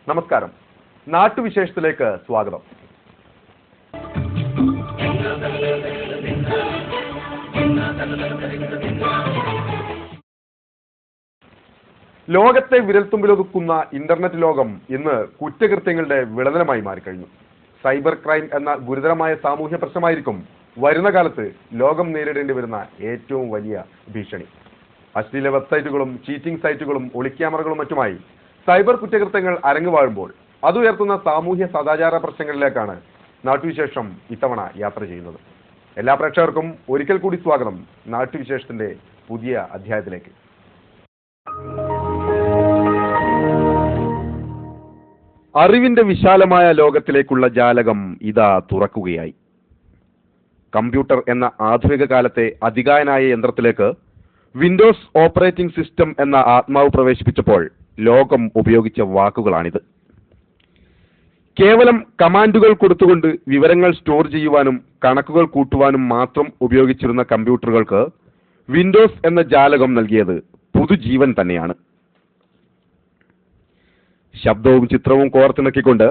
നമസ്കാരം. നാട്ടുവിശേഷത്തിലേക്ക് സ്വാഗതം. ലോകത്തെ വിരൽത്തുമ്പിലൊതുക്കുന്ന ഇന്റർനെറ്റ് ലോകം ഇന്ന് കുറ്റകൃത്യങ്ങളുടെ വിളനിലമായി മാറിക്കഴിഞ്ഞു. സൈബർ ക്രൈം എന്ന ഗുരുതരമായ സാമൂഹ്യ പ്രശ്നമായിരിക്കും വരുന്ന കാലത്ത് ലോകം നേരിടേണ്ടി വരുന്ന ഏറ്റവും വലിയ ഭീഷണി. അശ്ലീല വെബ്സൈറ്റുകളും ചീറ്റിംഗ് സൈറ്റുകളും ഒളിക്യാമറകളും മറ്റുമായി സൈബർ കുറ്റകൃത്യങ്ങൾ അരങ്ങുവാഴുമ്പോൾ അതുയർത്തുന്ന സാമൂഹ്യ സദാചാര പ്രശ്നങ്ങളിലേക്കാണ് നാട്ടുവിശേഷം ഇത്തവണ യാത്ര ചെയ്യുന്നത്. എല്ലാ പ്രേക്ഷകർക്കും ഒരിക്കൽ കൂടി സ്വാഗതം നാട്ടുവിശേഷത്തിന്റെ പുതിയ അധ്യായത്തിലേക്ക്. അറിവിന്റെ വിശാലമായ ലോകത്തിലേക്കുള്ള ജാലകം ഇതാ തുറക്കുകയായി. കമ്പ്യൂട്ടർ എന്ന ആധുനിക കാലത്തെ അതികായനായ യന്ത്രത്തിലേക്ക് വിൻഡോസ് ഓപ്പറേറ്റിംഗ് സിസ്റ്റം എന്ന ആത്മാവ് പ്രവേശിപ്പിച്ചപ്പോൾ ലോകം ഉപയോഗിച്ച വാക്കുകളാണിത്. കേവലം കമാൻഡുകൾ കൊടുത്തുകൊണ്ട് വിവരങ്ങൾ സ്റ്റോർ ചെയ്യുവാനും കണക്കുകൾ കൂട്ടുവാനും മാത്രം ഉപയോഗിച്ചിരുന്ന കമ്പ്യൂട്ടറുകൾക്ക് വിൻഡോസ് എന്ന ജാലകം നൽകിയത് പുതുജീവൻ തന്നെയാണ്. ശബ്ദവും ചിത്രവും കോർത്തിണക്കിക്കൊണ്ട്